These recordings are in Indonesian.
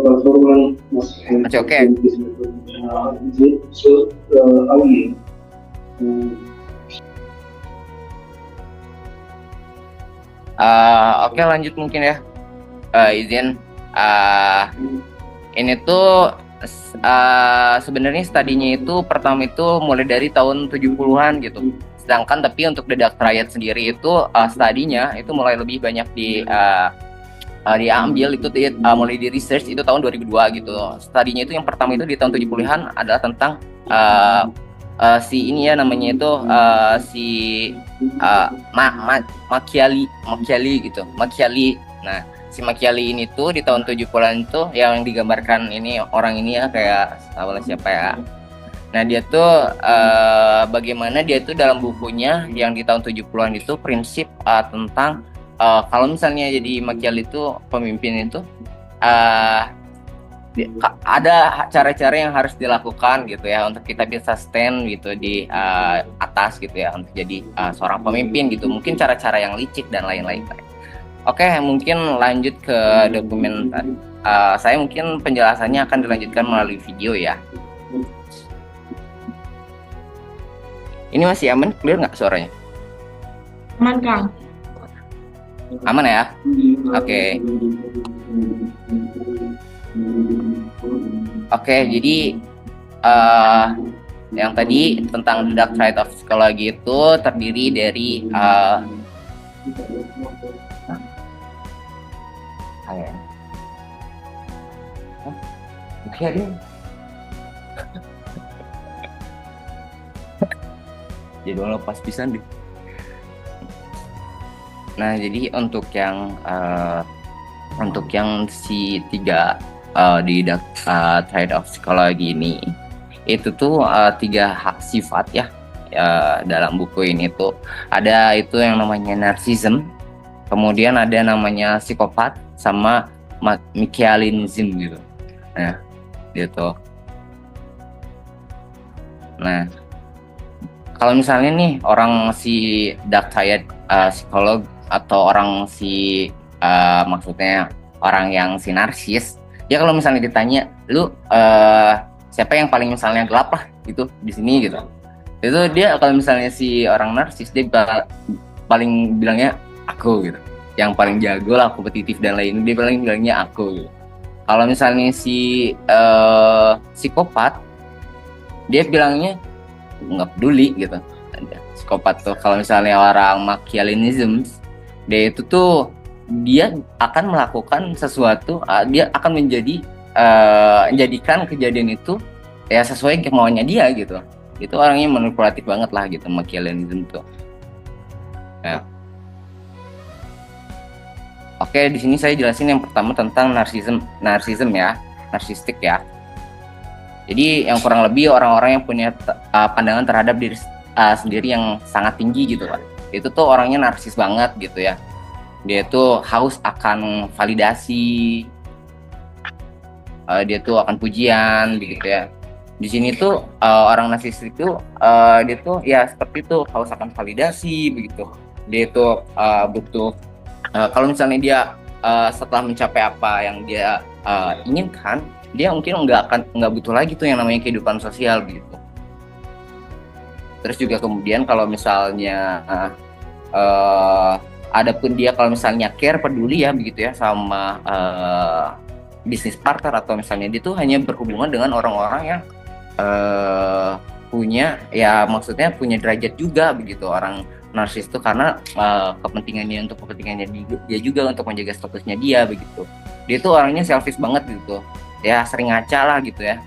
Masih oke. Oke, lanjut mungkin ya. Izin. Ini tuh sebenarnya studinya itu pertama itu mulai dari tahun 70-an gitu. Sedangkan tapi untuk The Dark Triad sendiri itu studinya itu mulai lebih banyak diambil itu mulai di research itu tahun 2002 gitu. Studinya itu yang pertama itu di tahun 70-an adalah tentang si ini ya namanya itu si Machiavelli gitu. Machiavelli. Nah, si Machiavelli ini tuh di tahun 70-an itu yang digambarkan ini orang ini ya kayak siapa ya. Nah, dia tuh bagaimana dia tuh dalam bukunya yang di tahun 70-an itu prinsip tentang kalau misalnya jadi Machiavelli itu pemimpin itu ada cara-cara yang harus dilakukan gitu ya untuk kita bisa stand gitu di atas gitu ya untuk jadi seorang pemimpin gitu. Mungkin cara-cara yang licik dan lain-lain. Oke, mungkin lanjut ke dokumen. Saya mungkin penjelasannya akan dilanjutkan melalui video ya. Ini masih aman, clear nggak suaranya? Aman, Kang. Aman ya? Oke. Oke, jadi yang tadi tentang The Dark Side of Psychology itu terdiri dari jadwal lepas pisan deh. Nah, jadi untuk yang si tiga di Dark Side of Psychology ini itu tuh tiga hak sifat ya dalam buku ini tuh ada itu yang namanya narcissism, kemudian ada namanya psikopat sama Machiavellianism gitu. Nah, gitu. Nah, kalau misalnya nih orang si Dark Side psikolog atau orang si maksudnya orang yang si narsis, ya kalau misalnya ditanya lu siapa yang paling misalnya gelap lah gitu di sini gitu, itu dia kalau misalnya si orang narsis dia paling bilangnya aku gitu, yang paling jago lah kompetitif dan lain dia paling bilangnya aku gitu. Kalau misalnya si psikopat dia bilangnya nggak peduli gitu. Psikopat tuh kalau misalnya orang Machiavellianism dia itu tuh dia akan melakukan sesuatu, dia akan menjadikan kejadian itu ya sesuai kemauannya dia gitu. Itu orangnya manipulatif banget lah gitu Machiavellianism tuh. Ya. Oke, di sini saya jelasin yang pertama tentang narsisme ya, narsistik ya. Jadi yang kurang lebih orang-orang yang punya pandangan terhadap diri sendiri yang sangat tinggi gitu kan. Itu tuh orangnya narsis banget gitu ya. Dia tuh haus akan validasi, dia tuh akan pujian begitu ya. Di sini tuh orang narsis itu dia tuh ya seperti itu, haus akan validasi begitu. Dia tuh butuh kalau misalnya dia setelah mencapai apa yang dia inginkan, dia mungkin nggak butuh lagi tuh yang namanya kehidupan sosial gitu. Terus juga kemudian kalau misalnya adapun dia kalau misalnya care, peduli ya begitu ya sama bisnis partner atau misalnya dia tuh hanya berhubungan dengan orang-orang yang punya ya maksudnya punya derajat juga begitu. Orang narsis tuh karena kepentingannya dia juga untuk menjaga statusnya dia begitu. Dia tuh orangnya selfish banget gitu. Ya sering ngaca lah gitu ya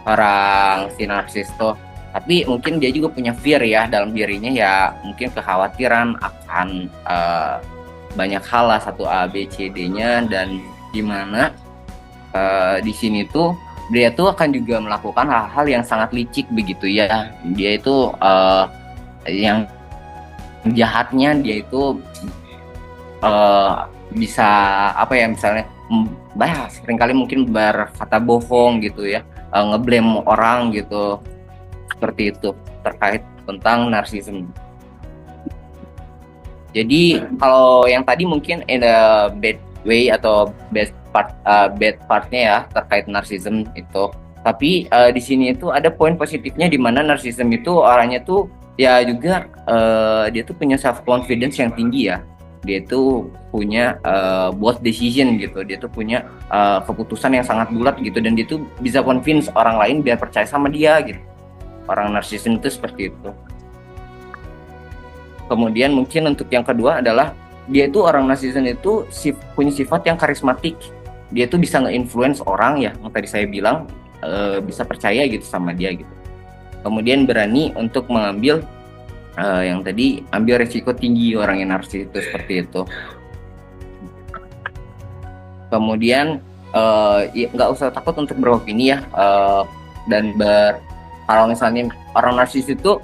orang si narsis tuh, tapi mungkin dia juga punya fear ya dalam dirinya ya, mungkin kekhawatiran akan banyak hal lah, 1A B C D-nya, dan dimana di sini tuh dia tuh akan juga melakukan hal-hal yang sangat licik begitu ya. Dia itu yang jahatnya dia itu bisa apa ya misalnya seringkali mungkin berkata bohong gitu ya, ngeblame orang gitu, seperti itu terkait tentang narsisme. Jadi kalau yang tadi mungkin in the bad way atau bad partnya ya terkait narsism itu. Tapi di sini itu ada poin positifnya di mana narsism itu orangnya tuh ya juga dia tuh punya self confidence yang tinggi ya. Dia tuh punya bold decision gitu. Dia tuh punya keputusan yang sangat bulat gitu, dan dia tuh bisa convince orang lain biar percaya sama dia gitu. Orang narsism itu seperti itu. Kemudian mungkin untuk yang kedua adalah dia itu orang narsism itu punya sifat yang karismatik. Dia tuh bisa nge-influence orang ya, yang tadi saya bilang bisa percaya gitu sama dia gitu. Kemudian berani untuk mengambil yang tadi ambil resiko tinggi, orang yang narsis itu seperti itu. Kemudian ya, nggak usah takut untuk beropini ya, dan kalau misalnya orang narsis itu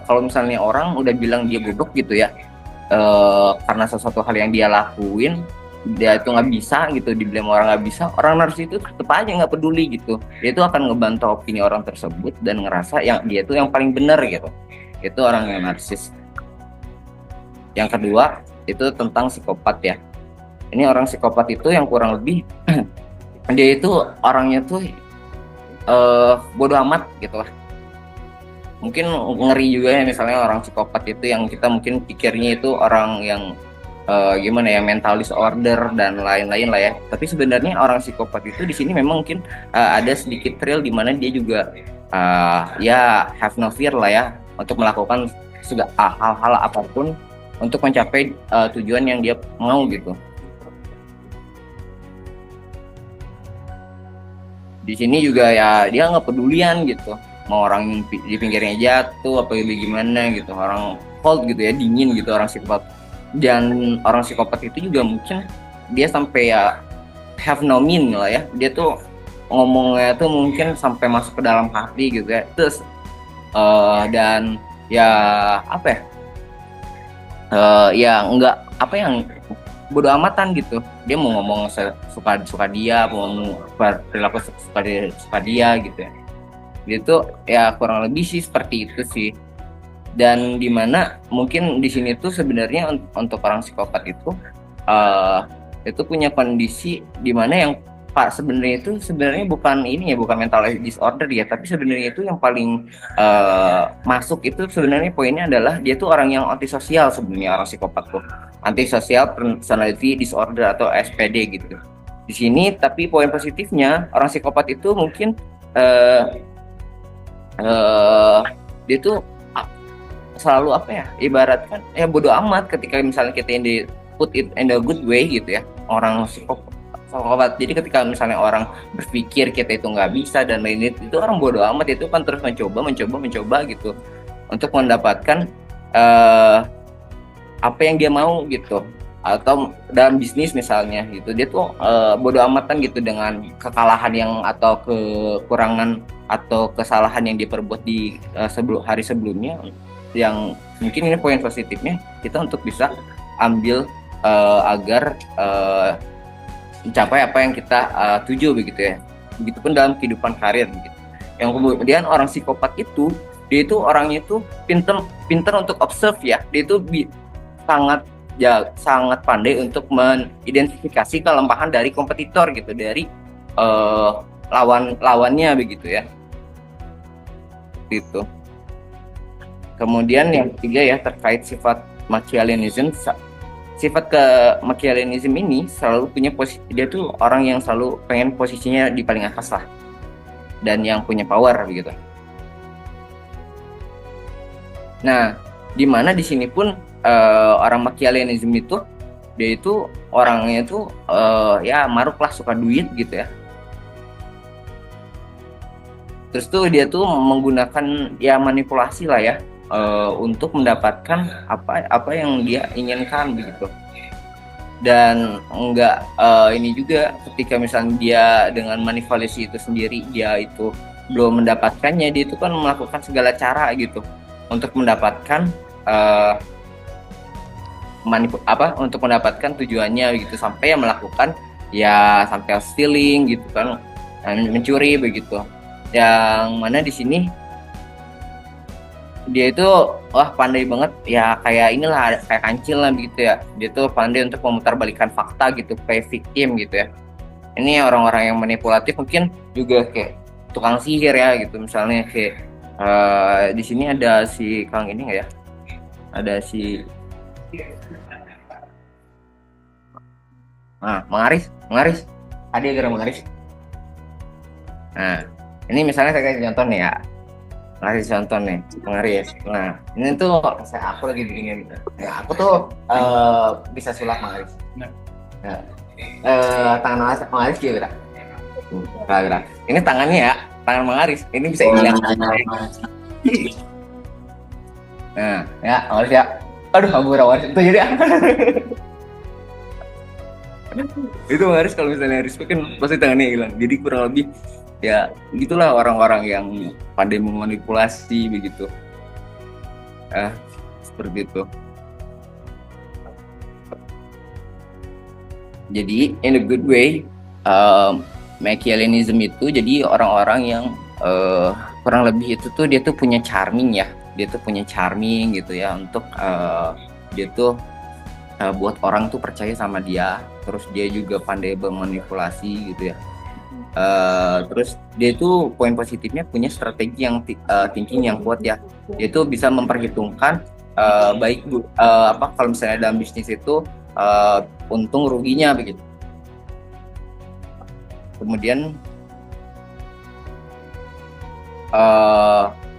kalau misalnya orang udah bilang dia goblok gitu ya, karena sesuatu hal yang dia lakuin dia itu nggak bisa gitu, dibilang orang nggak bisa, orang narsis itu tetap aja nggak peduli gitu. Dia itu akan ngebantah opini orang tersebut dan ngerasa yang dia itu yang paling benar gitu. Itu orang yang narsis. Yang kedua itu tentang psikopat ya. Ini orang psikopat itu yang kurang lebih dia itu orangnya tuh bodoh amat gitu lah. Mungkin ngeri juga ya misalnya orang psikopat itu yang kita mungkin pikirnya itu orang yang gimana ya, mental disorder dan lain-lain lah ya. Tapi sebenarnya orang psikopat itu di sini memang mungkin ada sedikit thrill di mana dia juga ya have no fear lah ya untuk melakukan hal-hal apapun untuk mencapai tujuan yang dia mau gitu. Di sini juga ya dia nggak pedulian gitu, mau orang di pinggirnya jatuh apa gimana gitu, orang cold gitu ya, dingin gitu orang psikopat. Dan orang psikopat itu juga mungkin dia sampai ya have no mean lah ya, dia tuh ngomongnya tuh mungkin sampai masuk ke dalam hati gitu ya. Terus dan ya apa ya, ya nggak apa yang bodo amatan gitu, dia mau ngomong suka dia, mau perilaku suka dia gitu ya. Dia tuh ya kurang lebih sih seperti itu sih. Dan dimana mungkin di sini tuh sebenarnya untuk orang psikopat itu punya kondisi dimana yang sebenarnya itu sebenarnya bukan ini ya, bukan mental disorder ya, tapi sebenarnya itu yang paling masuk itu sebenarnya poinnya adalah dia tuh orang yang antisosial. Sebenarnya orang psikopat tuh antisocial personality disorder atau SPD gitu di sini. Tapi poin positifnya orang psikopat itu mungkin dia tuh selalu apa ya, ibaratkan ya bodo amat ketika misalnya kita yang put it in a good way gitu ya, orang psikopat. Jadi ketika misalnya orang berpikir kita itu nggak bisa dan lain-lain, itu orang bodo amat, itu kan terus mencoba gitu untuk mendapatkan apa yang dia mau gitu. Atau dalam bisnis misalnya gitu, dia tuh bodo amatan gitu dengan kekalahan yang atau kekurangan atau kesalahan yang diperbuat di hari sebelumnya. Yang mungkin ini poin positifnya kita untuk bisa ambil agar mencapai apa yang kita tuju begitu ya. Begitupun dalam kehidupan karir gitu. Yang kemudian orang psikopat itu dia itu orangnya itu pinter untuk observe ya. Dia itu sangat pandai untuk mengidentifikasi kelemahan dari kompetitor gitu, dari lawannya begitu ya. Gitu. Kemudian yang ketiga ya terkait sifat Machiavellianism. Sifat ke Machiavellianism ini selalu punya dia tuh orang yang selalu pengen posisinya di paling atas lah, dan yang punya power gitu. Nah, di mana di sini pun orang Machiavellianism itu dia itu orangnya itu ya maruk lah, suka duit gitu ya. Terus tuh dia tuh menggunakan ya manipulasi lah ya untuk mendapatkan apa yang dia inginkan begitu. Dan enggak ini juga ketika misalnya dia dengan manipulasi itu sendiri dia itu belum mendapatkannya, dia itu kan melakukan segala cara gitu untuk mendapatkan untuk mendapatkan tujuannya gitu, sampai yang melakukan ya sampai stealing gitu kan, mencuri begitu. Yang mana di sini dia itu wah pandai banget ya, kayak inilah kayak kancil lah begitu ya. Dia tuh pandai untuk memutarbalikkan fakta gitu, kayak victim gitu ya. Ini orang-orang yang manipulatif mungkin juga kayak tukang sihir ya gitu, misalnya kayak di sini ada si Kang ini nggak ya, ada si Mengaris ada gara Mengaris. Nah ini misalnya saya kasih contoh nih ya, ngasih contoh nih Mengaris. Nah ini tuh aku lagi bikin ya, aku tuh bisa sulap Mengaris. Nah, tangan Mengaris gila gerak. Ini tangannya ya, tangan Mengaris ini bisa hilang. Nah ya Mengaris ya, aduh kabur Mengaris itu jadi itu Haris kalau misalnya respect kan pasti tangannya hilang. Jadi kurang lebih ya gitulah orang-orang yang pandai memanipulasi begitu. Seperti itu. Jadi in a good way, Machiavellianism itu jadi orang-orang yang kurang lebih itu tuh dia tuh punya charming ya. Dia tuh punya charming gitu ya, untuk dia tuh buat orang tuh percaya sama dia. Terus dia juga pandai memanipulasi gitu ya. Terus dia tuh poin positifnya punya strategi yang thinking yang kuat ya. Dia tuh bisa memperhitungkan baik apa kalau misalnya dalam bisnis itu untung ruginya begitu. Kemudian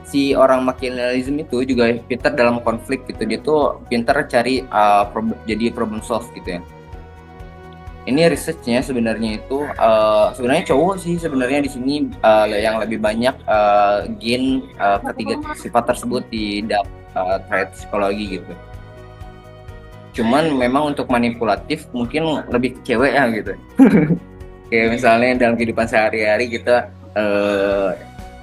si orang Machiavellianism itu juga pintar dalam konflik gitu. Dia tuh pintar cari jadi problem solve gitu ya. Ini researchnya sebenarnya itu sebenarnya cowok sih sebenarnya di sini yang lebih banyak gain ketiga sifat tersebut di trait psikologi gitu. Cuman memang untuk manipulatif mungkin lebih ke cewek ya gitu. Kayak misalnya dalam kehidupan sehari-hari kita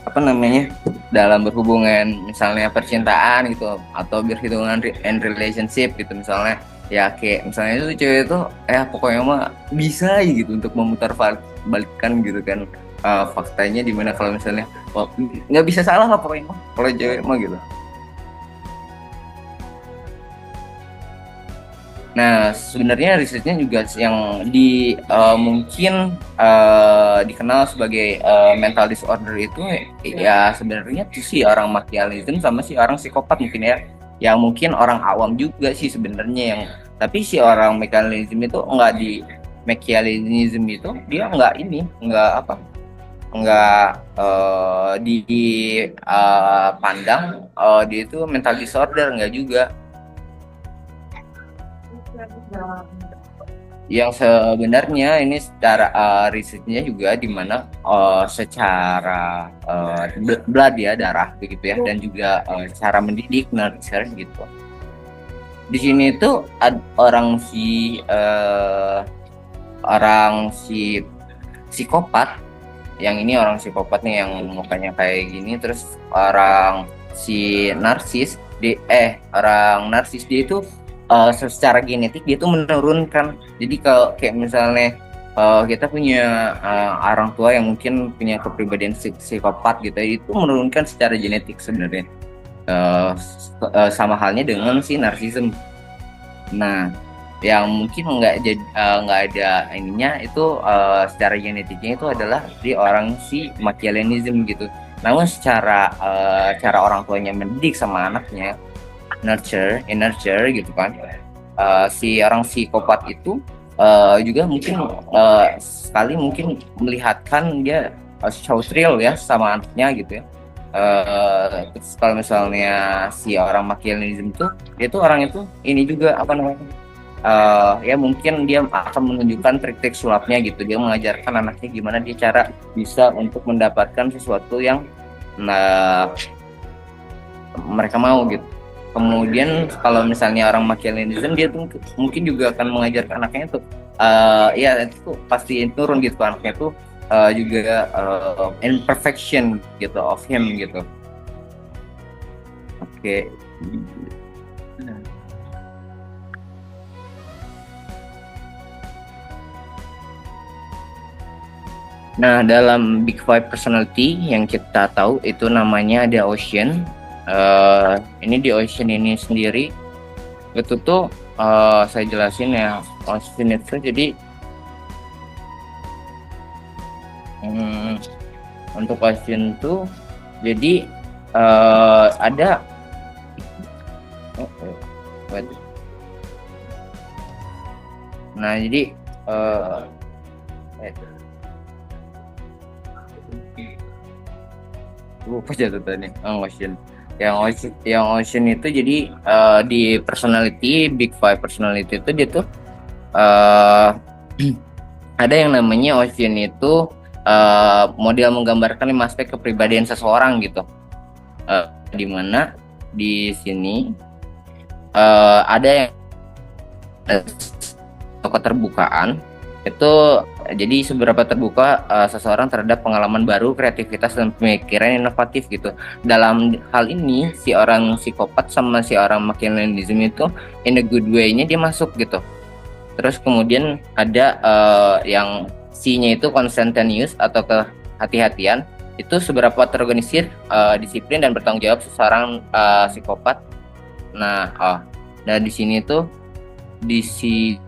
apa namanya, dalam berhubungan misalnya percintaan gitu atau berhubungan and relationship gitu misalnya ya, kayak misalnya itu cewek itu pokoknya mah bisa gitu untuk memutar balikan gitu kan faktanya, dimana kalau misalnya nggak bisa salah lah pokoknya mah kalau cewek mah gitu. Nah sebenarnya risetnya juga yang mungkin dikenal sebagai mental disorder itu ya sebenarnya tuh si orang Machiavellianism sama si orang psikopat mungkin ya, yang mungkin orang awam juga sih sebenarnya yang, tapi si orang Machiavellianism itu dia dipandang dia itu mental disorder, nggak juga. Yang sebenarnya ini secara risetnya juga di mana secara blood ya, darah begitu ya, dan juga cara mendidik nurture gitu. Di sini tuh orang si psikopat, yang ini orang psikopat nih yang mukanya kayak gini, terus orang si orang narsis dia itu secara genetik dia tuh menurunkan. Jadi kalau kayak misalnya kita punya orang tua yang mungkin punya kepribadian psikopat gitu, itu menurunkan secara genetik sebenarnya. Sama halnya dengan si narsisme. Nah, yang mungkin nggak ada ininya itu secara genetiknya itu adalah di orang si Machiavellianism gitu. Namun secara cara orang tuanya mendidik sama anaknya, nurture gitu kan, si orang psikopat itu juga mungkin sekali mungkin melihatkan dia show thrill ya sama anaknya gitu ya. Terus kalau misalnya si orang Machiavellianism itu dia tuh orang itu ini juga apa namanya, ya mungkin dia akan menunjukkan trik-trik sulapnya gitu. Dia mengajarkan anaknya gimana dia cara bisa untuk mendapatkan sesuatu yang mereka mau gitu. Kemudian kalau misalnya orang Machiavellianism dia tuh mungkin juga akan mengajarkan anaknya tuh ya itu pasti turun gitu, anaknya tuh juga imperfection gitu of him gitu. Oke. Nah dalam Big Five personality yang kita tahu itu namanya ada Ocean, Ini di Ocean ini sendiri itu tuh saya jelasin ya. Ocean itu jadi untuk Ocean tuh jadi ada wait. Nah jadi lupa jatuh tadi. Ocean yang Ocean itu jadi di personality Big Five personality itu dia tuh eh, ada yang namanya Ocean itu model menggambarkan 5 aspek kepribadian seseorang gitu. Di mana di sini ada yang keterbukaan itu jadi seberapa terbuka seseorang terhadap pengalaman baru, kreativitas dan pemikiran inovatif gitu. Dalam hal ini si orang psikopat sama si orang Machiavellianism itu in a good way-nya dia masuk gitu. Terus kemudian ada yang C-nya itu conscientious atau kehati-hatian, itu seberapa terorganisir, disiplin dan bertanggung jawab seseorang psikopat. Nah, di sini tuh di si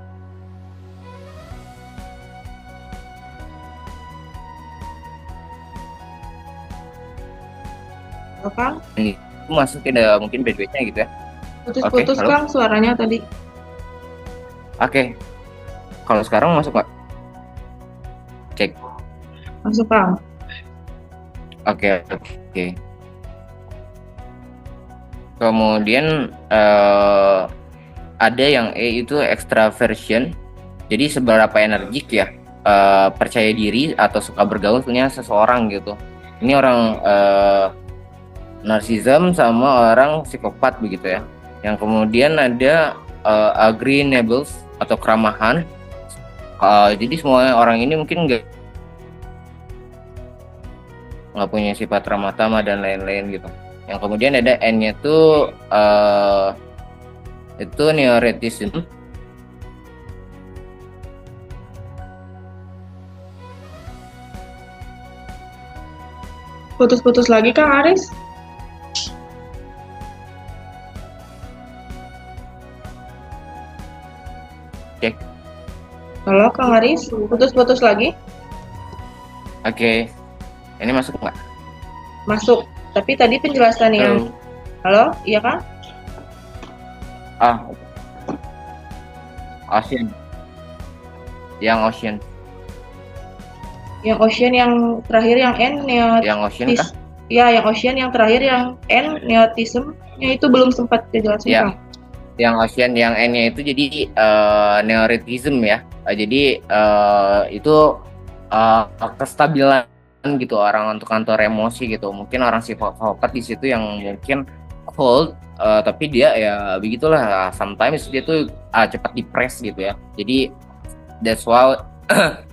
Halo, Kang. ini masuk ada mungkin bedanya gitu ya. Putus-putus, Oke, halo? Kang, suaranya tadi. Oke, kalau sekarang masuk nggak? Cek. Masuk, Kang. Oke. Kemudian ada yang E itu extraversion. Jadi seberapa energik ya, percaya diri atau suka bergaulnya seseorang gitu. Ini orang narsism sama orang psikopat begitu ya. Yang kemudian ada agreeables atau keramahan. Jadi semua orang ini mungkin nggak punya sifat ramah tamah dan lain-lain gitu. Yang kemudian ada N-nya tuh itu neuroticism. Putus-putus lagi, Kang Aris. Cek. Halo, Kang Aris. Putus-putus lagi. Oke. Ini masuk nggak? Masuk. Tapi tadi penjelasan yang... Halo, iya, Kang? Ocean. Yang Ocean. Yang Ocean yang terakhir yang N, Yang Ocean kah? Ya, yang Ocean yang terakhir yang N, neuroticism-nya itu belum sempat dijelasin, Ya. Kang. Yang Ocean yang N-nya itu jadi neuroticism ya. Jadi itu kestabilan gitu orang untuk kantor emosi gitu. Mungkin orang psikopat di situ yang mungkin cold, tapi dia ya begitulah. Sometimes dia tuh cepat depres gitu ya. Jadi that's why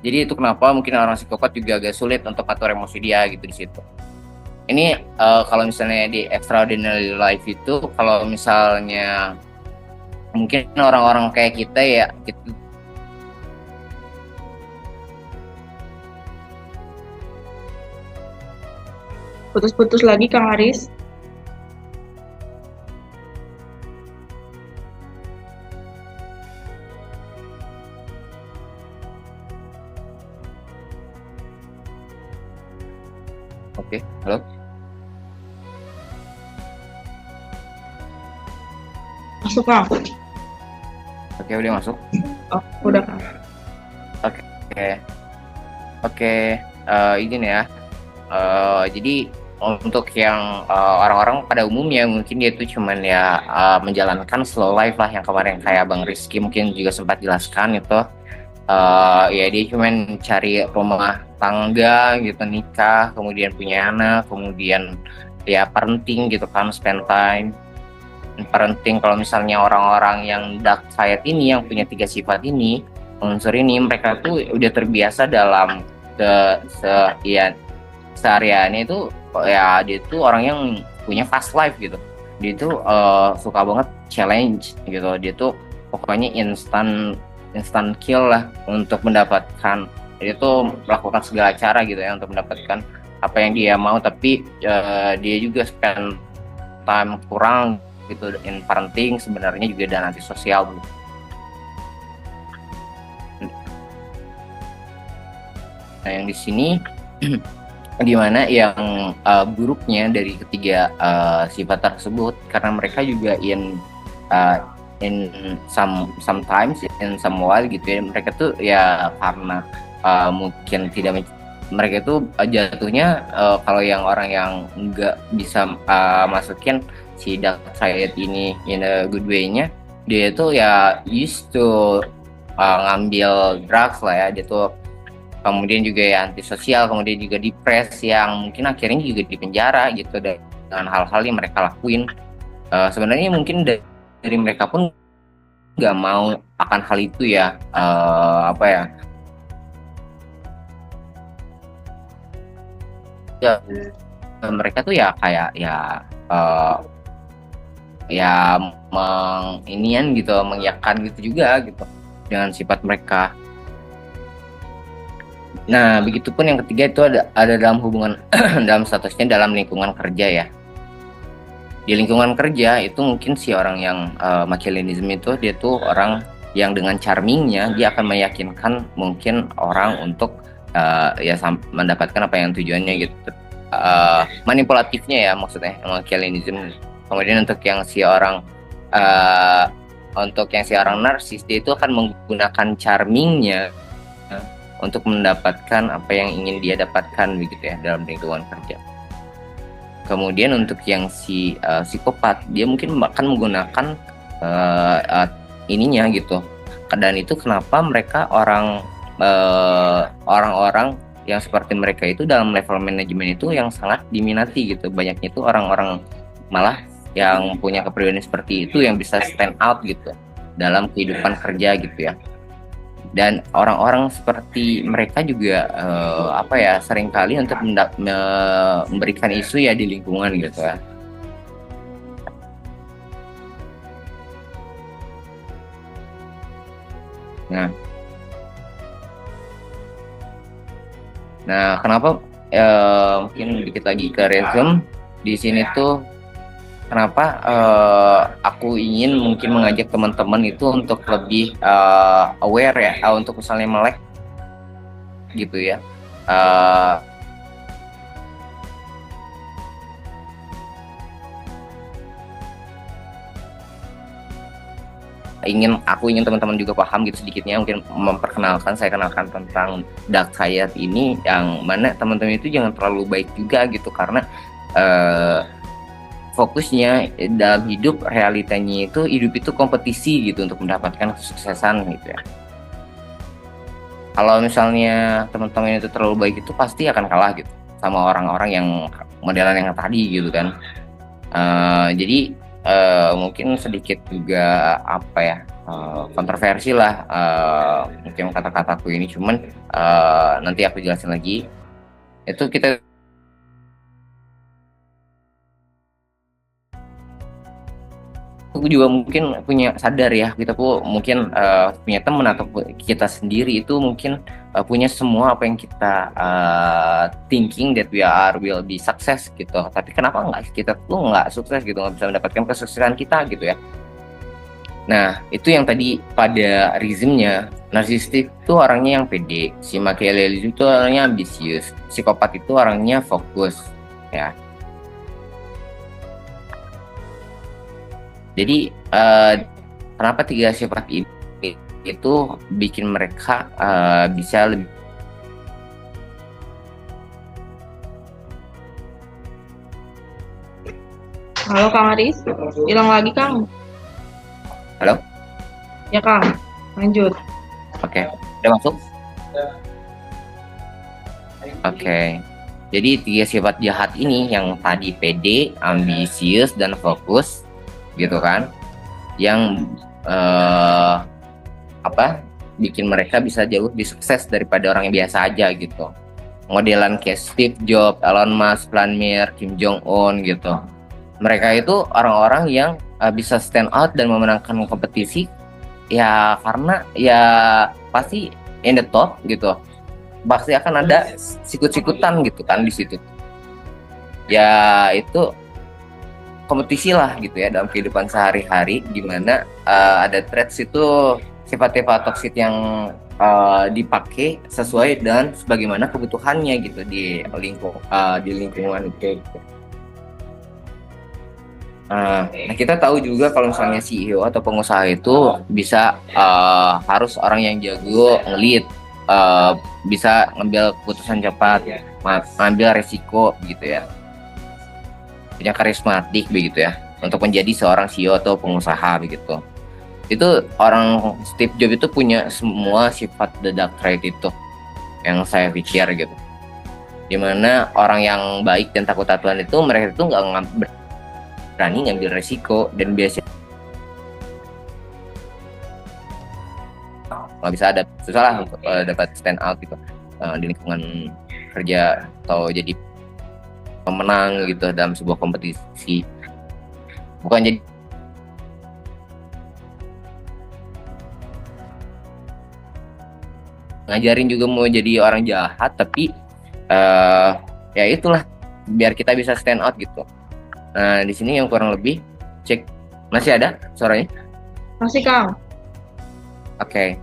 jadi itu kenapa mungkin orang psikopat juga agak sulit untuk atur emosi dia gitu di situ. Ini kalau misalnya di extraordinary life itu kalau misalnya mungkin orang-orang kayak kita ya gitu. Putus-putus lagi, Kang Aris. Oke, halo. Masuk, Kang. Oke, udah masuk. Oh, udah, Kang. Oke, izin ya. Jadi untuk yang orang-orang pada umumnya mungkin dia itu cuman ya menjalankan slow life lah yang kemarin kayak Bang Rizky mungkin juga sempat jelaskan itu. Ya dia cuman cari rumah tangga gitu, nikah, kemudian punya anak, kemudian ya parenting gitu kan, spend time parenting. Kalau misalnya orang-orang yang dark side ini yang punya 3 sifat ini, unsur ini, mereka tuh udah terbiasa dalam sehariannya itu ya dia tuh orang yang punya fast life gitu. Dia tuh suka banget challenge gitu. Dia tuh pokoknya instant kill lah untuk mendapatkan. Dia tuh melakukan segala cara gitu ya untuk mendapatkan apa yang dia mau, tapi dia juga spend time kurang gitu in parenting, sebenarnya juga dan antisosial. Nah, yang di sini di mana yang buruknya dari ketiga sifat tersebut, karena mereka juga uh, in sometimes in some while gitu ya, mereka tuh ya karena mungkin tidak mereka itu jatuhnya kalau yang orang yang nggak bisa masukin si dark side ini in a good way-nya, dia itu ya used to ngambil drugs lah ya, dia tuh kemudian juga ya antisosial, kemudian juga depres, yang mungkin akhirnya juga di penjara gitu dengan hal-hal yang mereka lakuin. Sebenarnya mungkin dari mereka pun nggak mau akan hal itu ya, apa ya, ya mereka tuh ya kayak ya ya inian gitu, mengiyakan gitu juga gitu dengan sifat mereka. Nah, begitupun yang ketiga itu ada dalam hubungan dalam statusnya dalam lingkungan kerja ya. Di lingkungan kerja itu mungkin si orang yang Machiavellianism itu, dia tuh orang yang dengan charmingnya dia akan meyakinkan mungkin orang untuk ya mendapatkan apa yang tujuannya gitu. Manipulatifnya ya maksudnya Machiavellianism. Kemudian untuk yang si orang narsis, dia itu akan menggunakan charmingnya untuk mendapatkan apa yang ingin dia dapatkan begitu ya dalam lingkungan kerja. Kemudian untuk yang si psikopat, dia mungkin akan menggunakan ininya gitu. Dan itu kenapa mereka orang-orang yang seperti mereka itu dalam level manajemen itu yang sangat diminati gitu. Banyaknya itu orang-orang malah yang punya kepribadian seperti itu yang bisa stand out gitu dalam kehidupan kerja gitu ya. Dan orang-orang seperti mereka juga apa ya, seringkali untuk memberikan isu ya di lingkungan gitu ya. Nah, kenapa mungkin dikit lagi ke resume di sini tuh, kenapa aku ingin mungkin mengajak teman-teman itu untuk lebih aware ya, untuk misalnya melek gitu ya. Aku ingin teman-teman juga paham gitu sedikitnya, mungkin saya kenalkan tentang dark side ini, yang mana teman-teman itu jangan terlalu baik juga gitu, karena fokusnya dalam hidup, realitanya itu hidup itu kompetisi gitu untuk mendapatkan kesuksesan gitu ya. Kalau misalnya teman-teman itu terlalu baik, itu pasti akan kalah gitu sama orang-orang yang modelan yang tadi gitu kan. Jadi mungkin sedikit juga apa ya, kontroversi lah mungkin kata-kataku ini, cuman nanti aku jelasin lagi. Itu kita juga mungkin punya sadar ya, kita pun mungkin punya teman atau kita sendiri itu mungkin punya semua apa yang kita thinking that will be success gitu, tapi kenapa kita tuh nggak sukses gitu, nggak bisa mendapatkan kesuksesan kita gitu ya. Nah, itu yang tadi pada reasonnya. Narsistik itu orangnya yang pede, si Machiavelli itu orangnya ambisius, psikopat itu orangnya fokus ya. Jadi kenapa tiga sifat ini itu bikin mereka bisa lebih. Halo Kang Aris, hilang lagi Kang. Halo? Ya Kang, lanjut. Oke, udah masuk? Oke. Jadi tiga sifat jahat ini yang tadi pede, ambisius, dan fokus gitu kan, yang bikin mereka bisa jauh lebih sukses daripada orang yang biasa aja gitu. Modelan kayak Steve Jobs, Elon Musk, Vladimir, Kim Jong Un gitu. Mereka itu orang-orang yang bisa stand out dan memenangkan kompetisi ya, karena ya pasti in the top gitu. Pasti akan ada sikut-sikutan gitu kan di situ. Ya itu kompetisi lah gitu ya dalam kehidupan sehari-hari, di mana ada threads itu sifat-sifat toksik yang dipakai sesuai dan sebagaimana kebutuhannya gitu di lingkungan itu gitu. Nah, kita tahu juga kalau misalnya CEO atau pengusaha itu bisa harus orang yang jago ngelit, bisa ngambil keputusan cepat, ngambil resiko begitu ya, punya karismatik begitu ya untuk menjadi seorang CEO atau pengusaha begitu. Itu orang Steve Jobs itu punya semua sifat the dark trait itu yang saya pikir gitu. Dimana orang yang baik dan takut aturan itu mereka itu nggak berani ngambil resiko dan biasanya nggak bisa ada susah lah untuk dapat stand out gitu di lingkungan kerja atau jadi pemenang gitu dalam sebuah kompetisi. Bukan jadi ngajarin juga mau jadi orang jahat, tapi ya itulah biar kita bisa stand out gitu. Nah, di sini yang kurang lebih cek masih ada suaranya. Masih, Kang. Oke.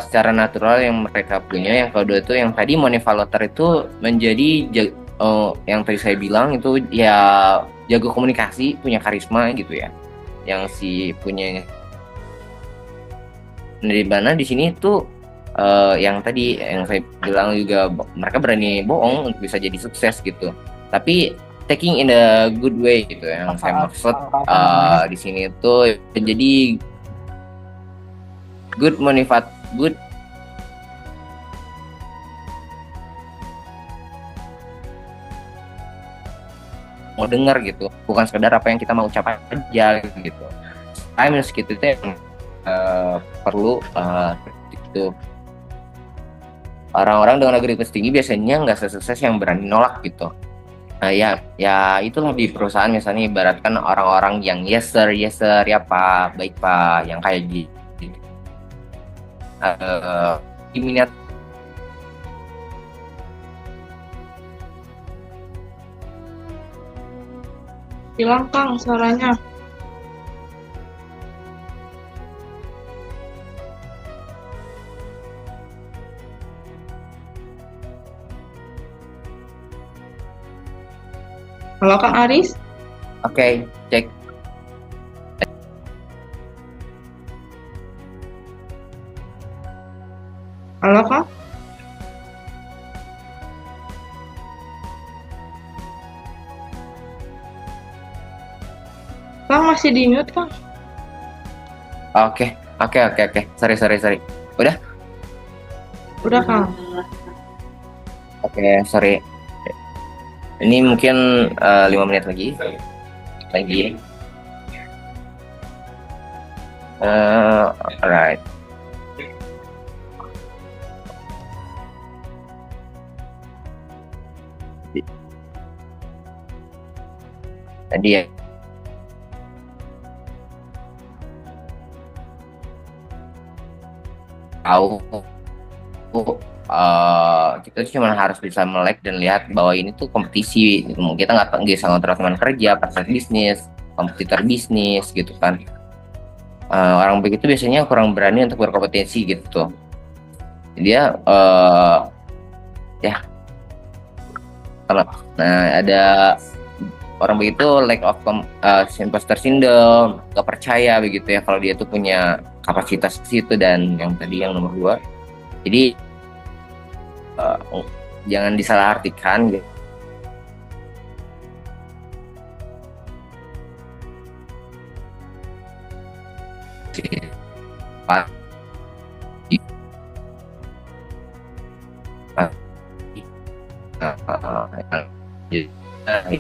Secara natural yang mereka punya, yang kedua itu yang tadi motivator itu menjadi yang tadi saya bilang itu ya jago komunikasi, punya karisma gitu ya, yang si punya. Di mana di sini tuh yang tadi yang saya bilang juga mereka berani bohong untuk bisa jadi sukses gitu, tapi taking in a good way gitu. Yang saya maksud di sini tuh jadi good mau dengar gitu, bukan sekedar apa yang kita mau ucapkan aja gitu. Times gitu itu yang perlu itu. Orang-orang dengan negeri tinggi biasanya nggak sesukses yang berani nolak gitu. Ya itulah di perusahaan misalnya ibaratkan orang-orang yang yes sir ya pak, baik pak, yang kayak gitu. Minat Hilang, Kang, suaranya. Halo, Kang Aris. Oke, cek. Halo, Kang. Kang masih di mute, Kang. Oke. Sorry. Udah? Udah, Kang. Oke, sorry. Ini mungkin 5 menit lagi. Alright. Tadi ya. Tahu kita cuma harus bisa melek dan lihat bahwa ini tuh kompetisi gitu. Kita nggak bisa ngontrol teman kerja, partner bisnis, kompetitor bisnis gitu kan. Orang begitu biasanya kurang berani untuk berkompetisi gitu. Dia ya kalau ada orang begitu lack of imposter syndrome, gak percaya begitu ya kalau dia tuh punya kapasitas situ. Dan yang tadi yang nomor 2, jadi jangan disalahartikan gitu.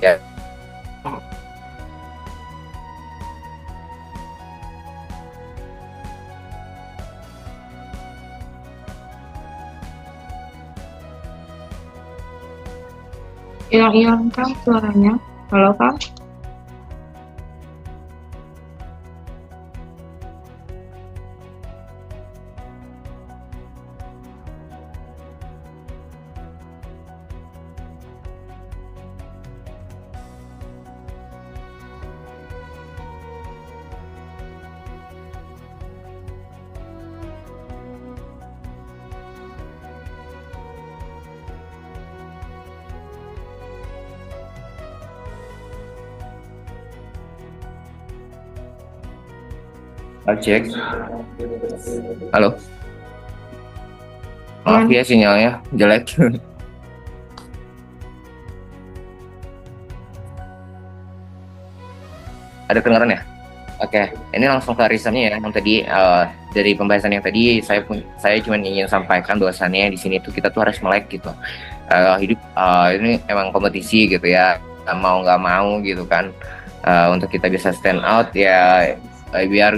Ya. Hilang, Kang, suaranya. Halo, Kang. Cek. Halo. Maaf Aman. ya sinyalnya jelek. Ada kedengaran ya? Oke, ini langsung ke risetnya ya. Yang tadi dari pembahasan yang tadi saya cuma ingin sampaikan bahwasannya di sini tuh kita tuh harus melek gitu. Hidup ini emang kompetisi gitu ya, mau nggak mau gitu kan. Untuk kita bisa stand out ya, biar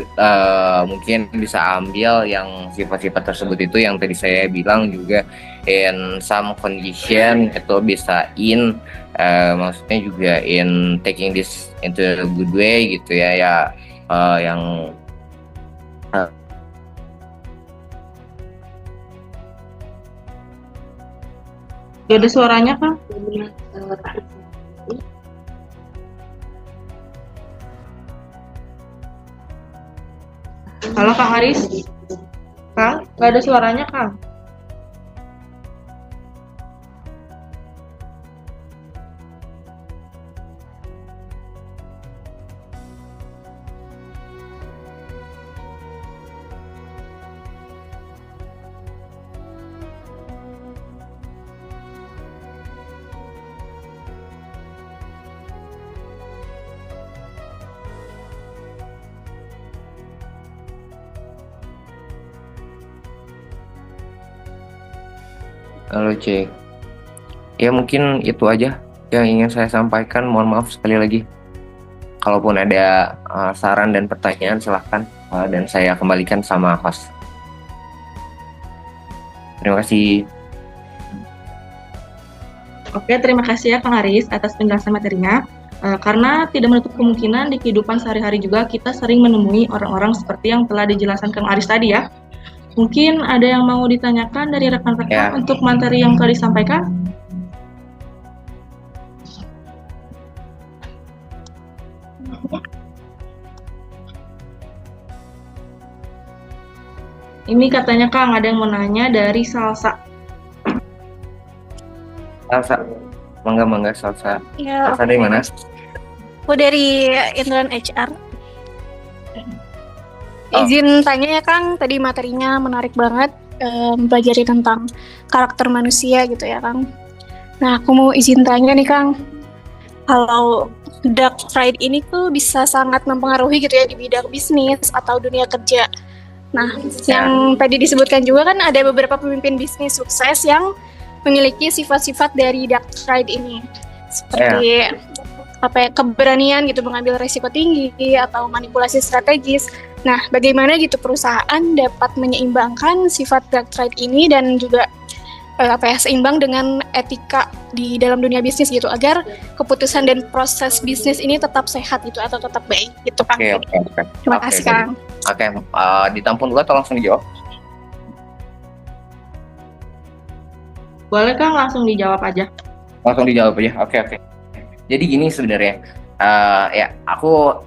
mungkin bisa ambil yang sifat-sifat tersebut itu yang tadi saya bilang juga in some condition itu bisa maksudnya juga in taking this into a good way gitu ya ya, yang Gak ada suaranya, Kang? Halo, Kang Aris? Kang, gak ada suaranya, Kang? Halo cek. Ya mungkin itu aja yang ingin saya sampaikan. Mohon maaf sekali lagi. Kalaupun ada saran dan pertanyaan silahkan, dan saya kembalikan sama host. Terima kasih. Oke, terima kasih ya Kang Aris atas penjelasan materinya. Karena tidak menutup kemungkinan di kehidupan sehari-hari juga kita sering menemui orang-orang seperti yang telah dijelaskan Kang Aris tadi ya. Mungkin ada yang mau ditanyakan dari rekan-rekan Ya. untuk materi yang telah disampaikan? Ini katanya Kang, ada yang mau nanya dari Salsa. Salsa, mangga Salsa. Ya, Salsa dari mana? aku dari Intern HR. Oh. Izin tanya ya Kang, tadi materinya menarik banget, mempelajari tentang karakter manusia gitu ya Kang. Nah, aku mau izin tanya nih Kang, kalau dark side ini tuh bisa sangat mempengaruhi gitu ya di bidang bisnis atau dunia kerja. Nah, yang tadi disebutkan juga kan ada beberapa pemimpin bisnis sukses yang memiliki sifat-sifat dari dark side ini, seperti keberanian gitu mengambil resiko tinggi atau manipulasi strategis. Nah, bagaimana gitu perusahaan dapat menyeimbangkan sifat dark side ini dan juga seimbang dengan etika di dalam dunia bisnis gitu agar keputusan dan proses bisnis ini tetap sehat gitu atau tetap baik gitu Kang. Oke. Terima kasih Kang. Oke, ditampung dulu atau langsung dijawab? Boleh Kang, langsung dijawab aja. Langsung dijawab aja. Oke. Jadi gini sebenarnya, ya aku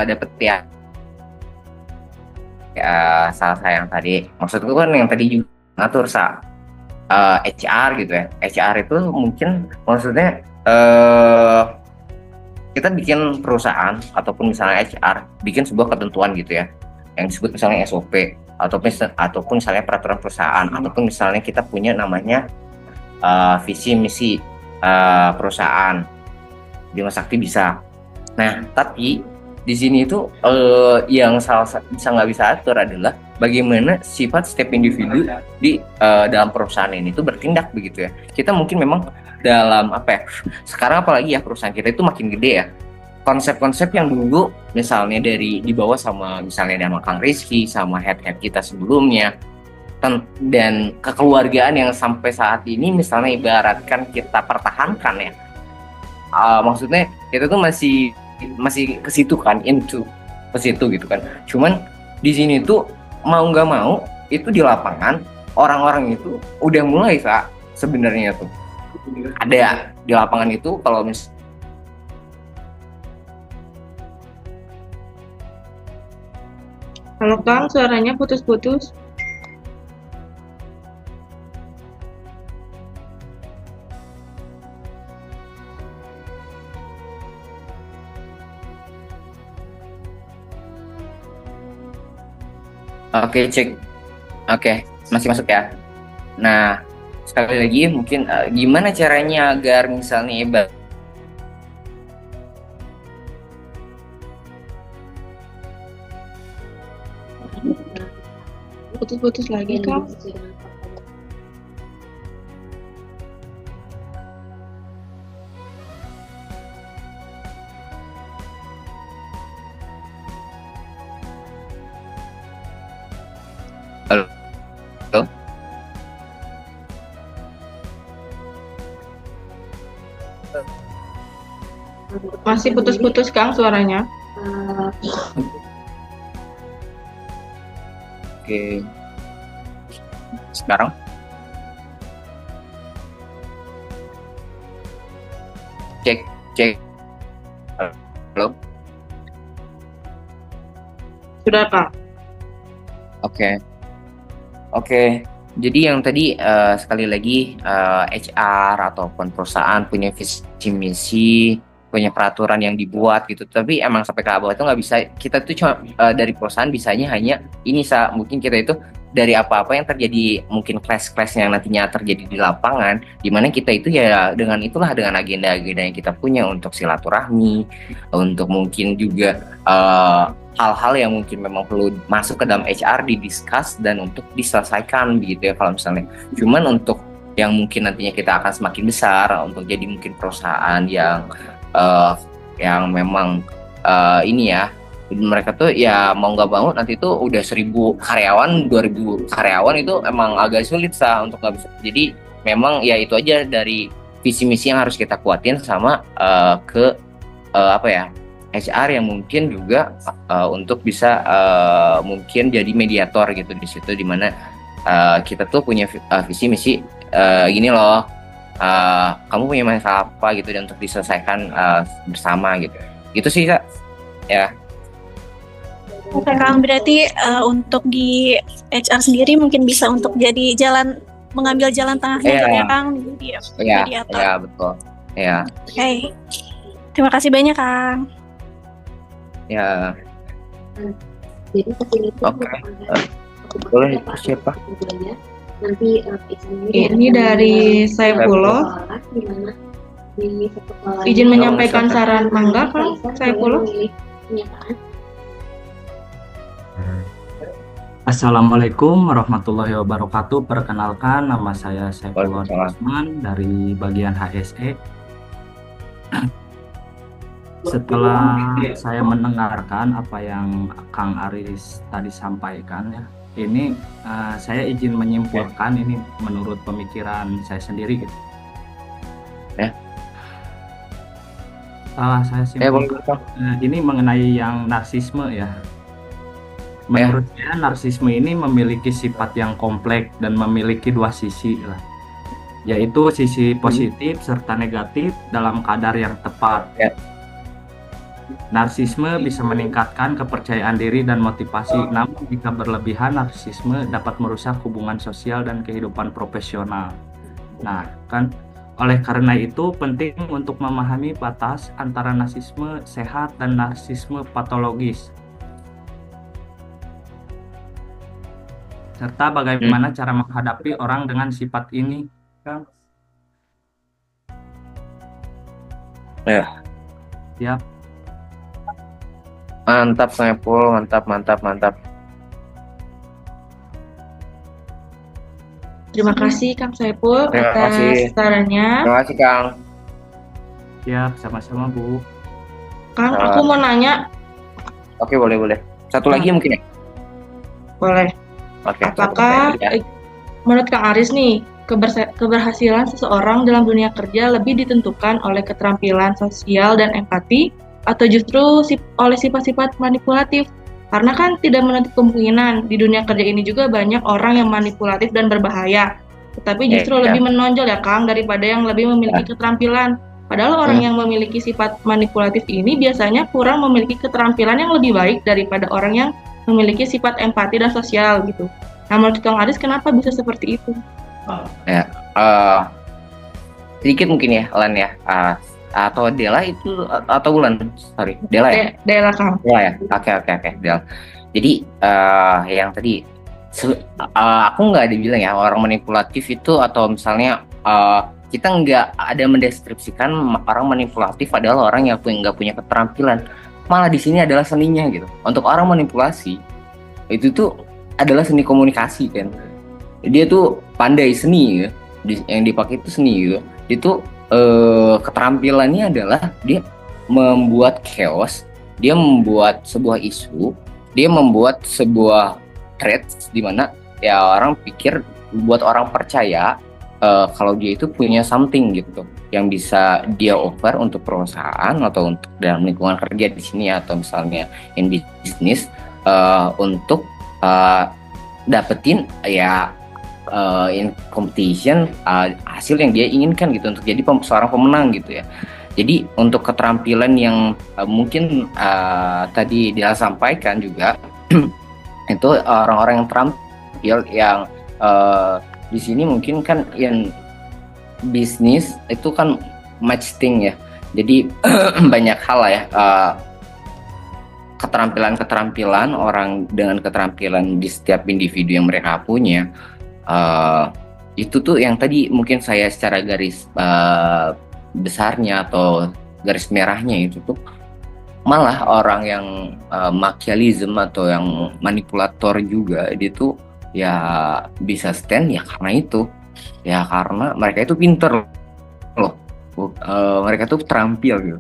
dapet ya salah saya yang tadi. Maksudku kan yang tadi juga ngatur HR gitu ya. HR itu mungkin maksudnya kita bikin perusahaan ataupun misalnya HR bikin sebuah ketentuan gitu ya, yang disebut misalnya SOP ataupun misalnya peraturan perusahaan ataupun misalnya kita punya namanya visi misi perusahaan. Bima Sakti bisa. Nah, tapi di sini itu yang bisa nggak bisa atur adalah bagaimana sifat setiap individu di dalam perusahaan ini itu bertindak begitu ya. Kita mungkin memang dalam sekarang apalagi ya perusahaan kita itu makin gede ya. Konsep-konsep yang dulu misalnya dari dibawa sama misalnya sama Kang Rizky sama head kita sebelumnya dan kekeluargaan yang sampai saat ini misalnya ibaratkan kita pertahankan ya. Maksudnya kita tuh masih ke situ kan, ke situ gitu kan. Cuman di sini tuh mau nggak mau itu di lapangan orang-orang itu udah mulai sebenarnya tuh ada di lapangan itu kalau Halo Kang, suaranya putus-putus. Oke, cek. Oke, masih masuk ya. Nah, sekali lagi mungkin gimana caranya agar misalnya Putus-putus lagi, Kang. Halo? Halo? Masih putus-putus, Kang, suaranya. Oke. Sekarang? Cek, cek. Halo? Sudah, Kang. Oke. Oke. Jadi yang tadi sekali lagi HR ataupun perusahaan punya visi misi, punya peraturan yang dibuat gitu. Tapi emang sampai ke bawah itu nggak bisa. Kita tuh cuma dari perusahaan bisanya hanya ini mungkin kita itu dari apa-apa yang terjadi, mungkin clash yang nantinya terjadi di lapangan, dimana kita itu ya dengan agenda-agenda yang kita punya untuk silaturahmi, untuk mungkin juga hal-hal yang mungkin memang perlu masuk ke dalam HR didiskus dan untuk diselesaikan begitu ya kalau misalnya. Cuman untuk yang mungkin nantinya kita akan semakin besar untuk jadi mungkin perusahaan yang memang ini ya, mereka tuh ya mau nggak mau nanti tuh udah 1.000 karyawan, 2.000 karyawan itu emang agak sulit untuk nggak bisa. Jadi memang ya itu aja dari visi misi yang harus kita kuatin sama apa ya, HR yang mungkin juga untuk bisa mungkin jadi mediator gitu di situ, dimana kita tuh punya visi misi gini loh, kamu punya masalah apa gitu dan untuk diselesaikan bersama gitu. Gitu sih Kak. Ya. Oke Kang, berarti untuk di HR sendiri mungkin bisa untuk jadi mengambil jalan tengahnya gitu ya Kang. Iya, betul. Ya. Oke. Terima kasih banyak Kang. Ya. Jadi Oke. Boleh siapa? Nanti Ini dari Saifullah. Izin menyampaikan saran, mangga Kang Saifullah. Assalamualaikum warahmatullahi wabarakatuh. Perkenalkan, nama saya Saifullah Usman dari bagian HSE. Setelah saya mendengarkan apa yang Kang Aris tadi sampaikan ya, ini saya izin menyimpulkan ini menurut pemikiran saya sendiri gitu. Ya. Saya simpulkan ini mengenai yang narsisme ya. Menurut saya narsisme ini memiliki sifat yang kompleks dan memiliki dua sisi lah, yaitu sisi positif serta negatif dalam kadar yang tepat. Narsisme bisa meningkatkan kepercayaan diri dan motivasi, namun jika berlebihan narsisme dapat merusak hubungan sosial dan kehidupan profesional. Nah, kan oleh karena itu penting untuk memahami batas antara narsisme sehat dan narsisme patologis, serta bagaimana cara menghadapi orang dengan sifat ini, Kang. Ya. Siap. Mantap Saiful, mantap. Terima kasih Kang Saiful Terima atas kasih. sarannya. Terima kasih Kang. Siap, sama-sama Bu. Kang, aku mau nanya. Oke, boleh. Satu lagi mungkin ya? Boleh. Oke. Apakah menurut Kang Aris nih, keberhasilan seseorang dalam dunia kerja lebih ditentukan oleh keterampilan sosial dan empati, atau justru oleh sifat-sifat manipulatif? Karena kan tidak menutup kemungkinan di dunia kerja ini juga banyak orang yang manipulatif dan berbahaya, tetapi justru lebih menonjol ya Kang daripada yang lebih memiliki keterampilan. Padahal orang yang memiliki sifat manipulatif ini biasanya kurang memiliki keterampilan yang lebih baik daripada orang yang memiliki sifat empati dan sosial gitu. Nah, menurut Kang Aris kenapa bisa seperti itu? Ya, sedikit mungkin ya, Lan ya, atau Dela itu atau Bulan, sorry, Dela ya? Dela Kang. Dela ya, oke, Dela. Jadi yang tadi aku nggak ada bilang ya orang manipulatif itu, atau misalnya kita nggak ada mendeskripsikan orang manipulatif adalah orang yang nggak punya keterampilan. Malah di sini adalah seninya gitu. Untuk orang manipulasi itu tuh adalah seni komunikasi kan. Dia tuh pandai seni ya. Yang dipakai itu seni gitu. Itu keterampilannya adalah dia membuat chaos, dia membuat sebuah isu, dia membuat sebuah thread di mana ya orang pikir, buat orang percaya kalau dia itu punya something gitu yang bisa dia offer untuk perusahaan atau untuk dalam lingkungan kerja di sini, atau misalnya in bisnis untuk dapetin ya in competition hasil yang dia inginkan gitu, untuk jadi seorang pemenang gitu ya. Jadi untuk keterampilan yang mungkin tadi dia sampaikan juga itu orang-orang yang terampil yang di sini mungkin kan yang bisnis itu kan matching ya. Jadi banyak hal lah ya, keterampilan orang dengan keterampilan di setiap individu yang mereka punya. Itu tuh yang tadi mungkin saya secara garis besarnya atau garis merahnya itu tuh malah orang yang Machiavellism atau yang manipulator juga, dia tuh ya bisa stand ya karena itu, ya karena mereka itu pinter loh, mereka tuh terampil gitu.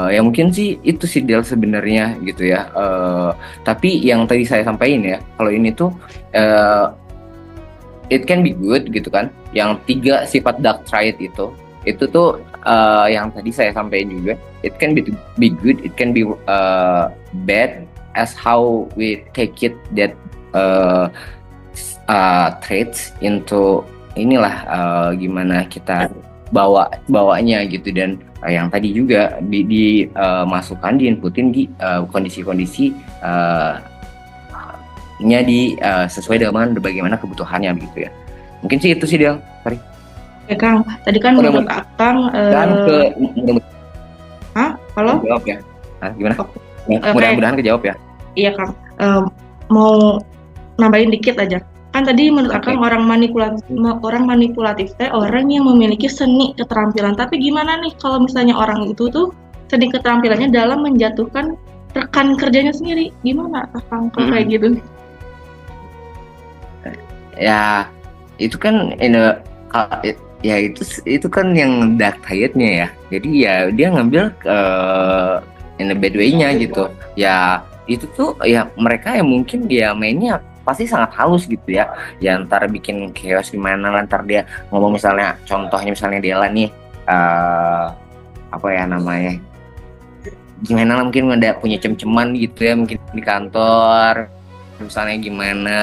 Ya mungkin sih itu sih Del sebenarnya gitu ya. Tapi yang tadi saya sampaikan ya, kalau ini tuh it can be good gitu kan. Yang 3 sifat dark trait itu tuh yang tadi saya sampaikan juga. It can be good, it can be bad as how we take it that traits into inilah gimana kita bawanya gitu. Dan yang tadi juga dimasukkan diinputin di kondisi-kondisi nya sesuai dengan bagaimana kebutuhannya begitu ya. Mungkin sih itu sih Del. Sorry. Ya Kang, tadi kan menurut Akang halo? Jawab ya. Gimana? Okay. Mudah-mudahan kejawab ya. Iya Kang, mau nambahin dikit aja. Kan tadi menurut Akang orang manipulatif teh orang yang memiliki seni keterampilan. Tapi gimana nih kalau misalnya orang itu tuh seni keterampilannya dalam menjatuhkan rekan kerjanya sendiri? Gimana Akang kalau kayak gitu? Ya itu kan ya itu kan yang dark tide-nya ya. Jadi ya dia ngambil in a bad way-nya gitu. Ya itu tuh ya mereka yang mungkin dia mainnya pasti sangat halus gitu ya. Ya ntar bikin chaos gimana, ntar dia ngomong misalnya, contohnya misalnya Dela nih apa ya namanya, gimana mungkin ada punya cem-ceman gitu ya mungkin di kantor, misalnya gimana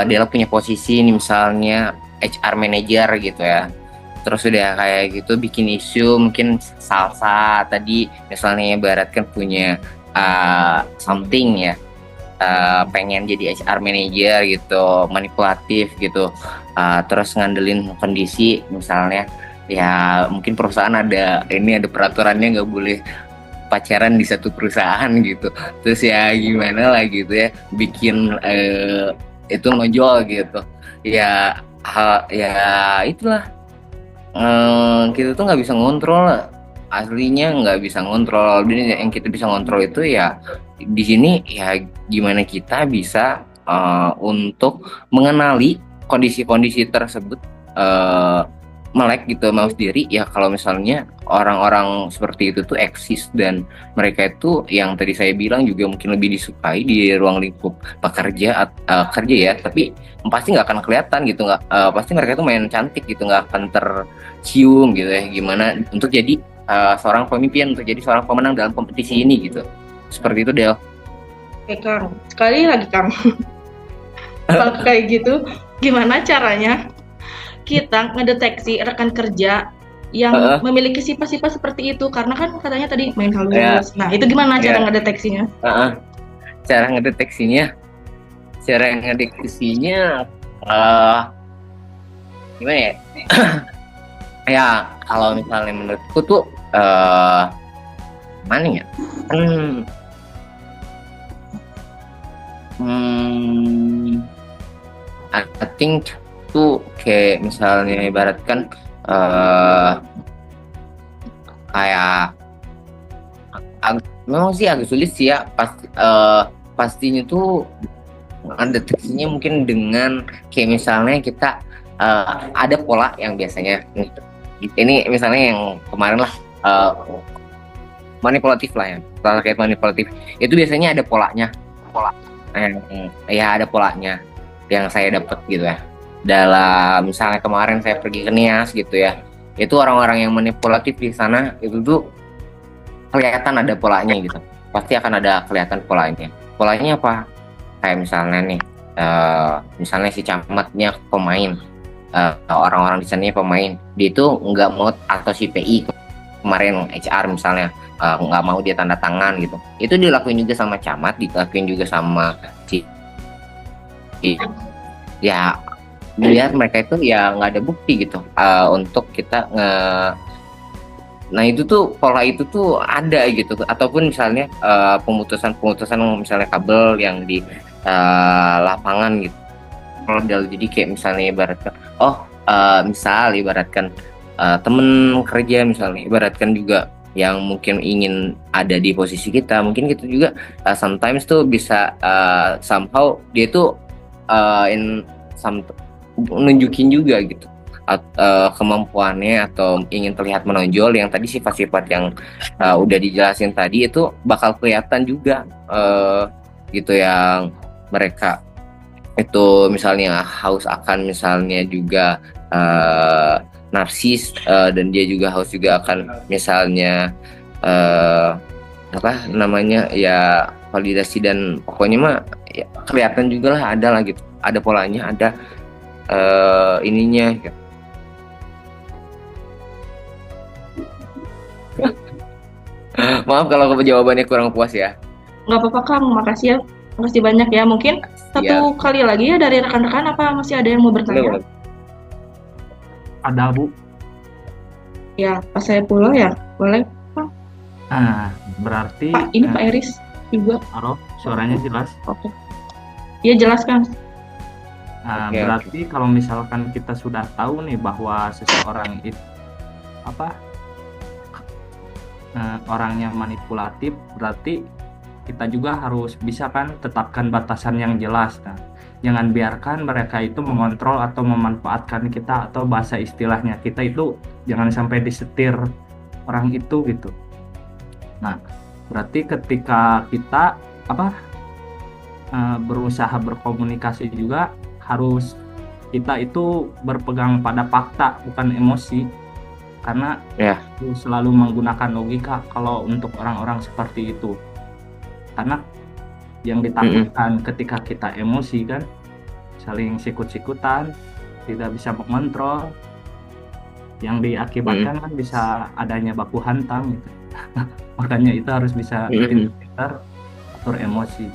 Dela punya posisi nih misalnya HR manager gitu ya, terus udah kayak gitu bikin isu mungkin salsa tadi misalnya ibaratkan punya something ya, pengen jadi HR manager gitu, manipulatif gitu, terus ngandelin kondisi misalnya ya mungkin perusahaan ada peraturannya nggak boleh pacaran di satu perusahaan gitu, terus ya gimana lah gitu ya bikin itu nojol gitu ya. Ya itulah kita tuh nggak bisa ngontrol, aslinya nggak bisa ngontrol. Jadi yang kita bisa ngontrol itu ya di sini ya gimana kita bisa untuk mengenali kondisi-kondisi tersebut melek gitu mau sendiri ya. Kalau misalnya orang-orang seperti itu tuh eksis dan mereka itu yang tadi saya bilang juga mungkin lebih disukai di ruang lingkup pekerja kerja ya, tapi pasti nggak akan kelihatan gitu, nggak pasti mereka tuh main cantik gitu, nggak akan tercium gitu ya gimana untuk jadi seorang pemimpin, untuk jadi seorang pemenang dalam kompetisi ini gitu. Seperti itu Del. Oke Kang, sekali lagi Kang. Kalau kayak gitu gimana caranya kita ngedeteksi rekan kerja yang memiliki sifat-sifat seperti itu, karena kan katanya tadi main halus. Nah itu gimana cara ngedeteksinya? Cara ngedeteksinya gimana ya? Ya kalau misalnya menurutku tuh mana ya, kan Hmm, I think tuh kayak misalnya ibaratkan eh kayak memang sih agak sulit sih ya pastinya tuh deteksinya mungkin dengan kayak misalnya kita ada pola yang biasanya ini misalnya yang kemarin lah eh, manipulatif lah ya terkait manipulatif itu biasanya ada pola ya ada polanya yang saya dapat gitu ya dalam misalnya kemarin saya pergi ke Nias gitu ya itu orang-orang yang manipulatif di sana itu tuh kelihatan ada polanya gitu pasti akan ada kelihatan polanya apa kayak misalnya nih misalnya si camatnya pemain orang-orang di sana pemain dia itu nggak mau atau si PI kemarin HR misalnya nggak mau dia tanda tangan gitu itu dilakuin juga sama camat dilakuin juga sama si ya dilihat mereka itu ya nggak ada bukti gitu untuk kita nah itu tuh pola itu tuh ada gitu ataupun misalnya pemutusan misalnya kabel yang di lapangan gitu jadi kayak misalnya ibaratkan misal ibaratkan temen kerja misalnya ibaratkan juga yang mungkin ingin ada di posisi kita mungkin kita juga sometimes tuh bisa somehow dia tuh in some nunjukin juga gitu kemampuannya atau ingin terlihat menonjol yang tadi sifat-sifat yang udah dijelasin tadi itu bakal kelihatan juga gitu yang mereka itu misalnya haus akan misalnya juga narsis dan dia juga haus juga akan misalnya apa namanya ya validasi dan pokoknya mah ya, kelihatan juga lah ada lah gitu ada polanya ada ininya gitu. Maaf kalau jawabannya kurang puas ya. Nggak apa-apa Kang, makasih ya. Makasih banyak ya. Mungkin satu kali lagi ya dari rekan-rekan apa masih ada yang mau bertanya? Ada Bu. Ya, pas saya pulang ya, boleh. Berarti Pak, ini Pak Eris juga. halo, suaranya jelas? Oke. Iya jelas Kang. Berarti kalau misalkan kita sudah tahu nih bahwa seseorang itu orangnya manipulatif, berarti kita juga harus bisa kan tetapkan batasan yang jelas. Nah, jangan biarkan mereka itu mengontrol atau memanfaatkan kita atau bahasa istilahnya kita itu jangan sampai disetir orang itu gitu. Nah, berarti ketika kita berusaha berkomunikasi juga harus kita itu berpegang pada fakta bukan emosi karena selalu menggunakan logika kalau untuk orang-orang seperti itu karena yang ditakutkan ketika kita emosi kan saling sikut-sikutan tidak bisa mengontrol yang diakibatkan kan bisa adanya baku hantam gitu. Makanya itu harus bisa pintar atur emosi.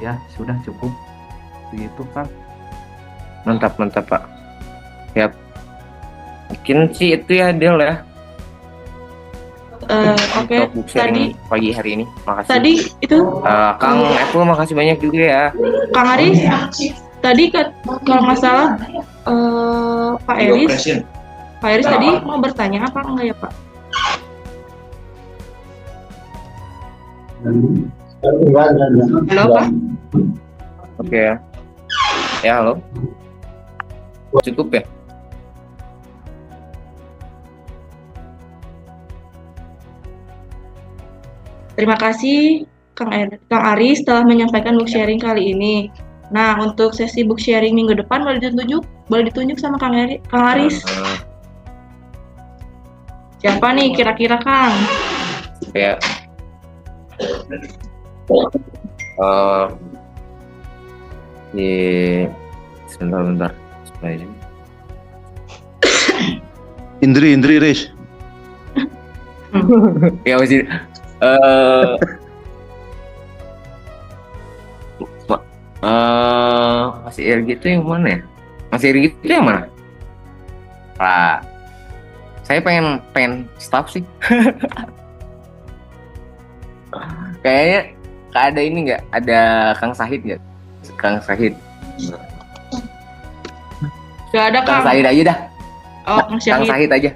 Ya sudah cukup begitu kan. Mantap Pak. Siap. Mungkin sih itu ya Del ya. Oke. Tadi pagi hari ini. Makasih. Tadi itu Kang Eko makasih banyak juga ya. Kang Aris. Tadi kalau nggak salah Pak Eris tadi mau bertanya apa enggak ya Pak? Halo Pak. Oke ya. Ya halo. Cukup ya. Terima kasih Kang Aris telah menyampaikan book sharing kali ini. Nah, untuk sesi book sharing minggu depan boleh ditunjuk sama Kang Aris. Siapa nih kira-kira Kang? Ya. Sebentar. Indri Riz. Ya masih Mas Irgi itu yang mana ya? Mas Irgi itu yang mana? Pak, saya pengen staff sih. Kayaknya ada ini nggak? Ada Kang Sahid nggak? Kang Sahid. Gak ada Kang Kang. Sahid aja dah. Oh, Kang Kang Syahid. Sahid aja.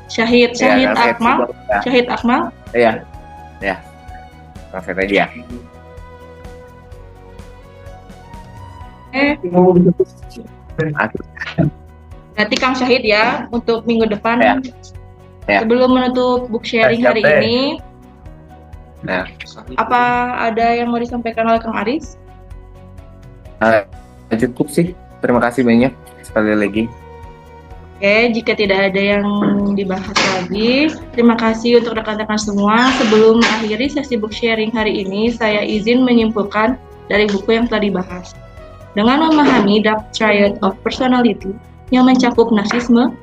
Syahid Kang Sahid. Akmal. Syahid Akmal. Iya. Ya. Kang Sahid aja. Berarti Kang Syahid ya untuk minggu depan. Ya. Ya. Sebelum menutup book sharing Siap, hari deh. ini, Nah, apa ada yang mau disampaikan oleh Kang Aris? cukup sih. Terima kasih banyak sekali lagi. Oke, jika tidak ada yang dibahas lagi, terima kasih untuk rekan-rekan semua. Sebelum mengakhiri sesi book sharing hari ini, saya izin menyimpulkan dari buku yang telah dibahas. Dengan memahami Dark Triad of Personality yang mencakup narsisme,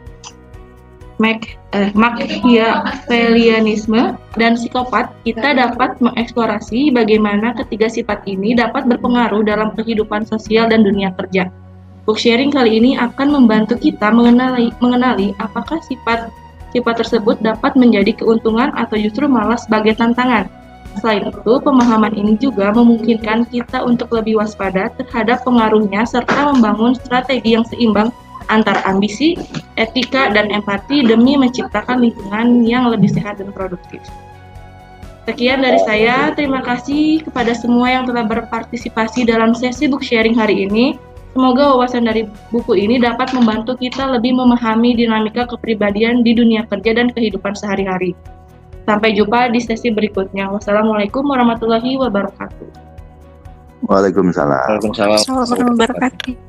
Machiavellianisme, dan psikopat, kita dapat mengeksplorasi bagaimana ketiga sifat ini dapat berpengaruh dalam kehidupan sosial dan dunia kerja. Book sharing kali ini akan membantu kita mengenali apakah sifat tersebut dapat menjadi keuntungan atau justru malah sebagai tantangan. Selain itu, pemahaman ini juga memungkinkan kita untuk lebih waspada terhadap pengaruhnya serta membangun strategi yang seimbang antara ambisi, etika, dan empati demi menciptakan lingkungan yang lebih sehat dan produktif. Sekian dari saya, terima kasih kepada semua yang telah berpartisipasi dalam sesi book sharing hari ini. Semoga wawasan dari buku ini dapat membantu kita lebih memahami dinamika kepribadian di dunia kerja dan kehidupan sehari-hari. Sampai jumpa di sesi berikutnya. Wassalamualaikum warahmatullahi wabarakatuh. Waalaikumsalam. Waalaikumsalam. Assalamualaikum warahmatullahi wabarakatuh.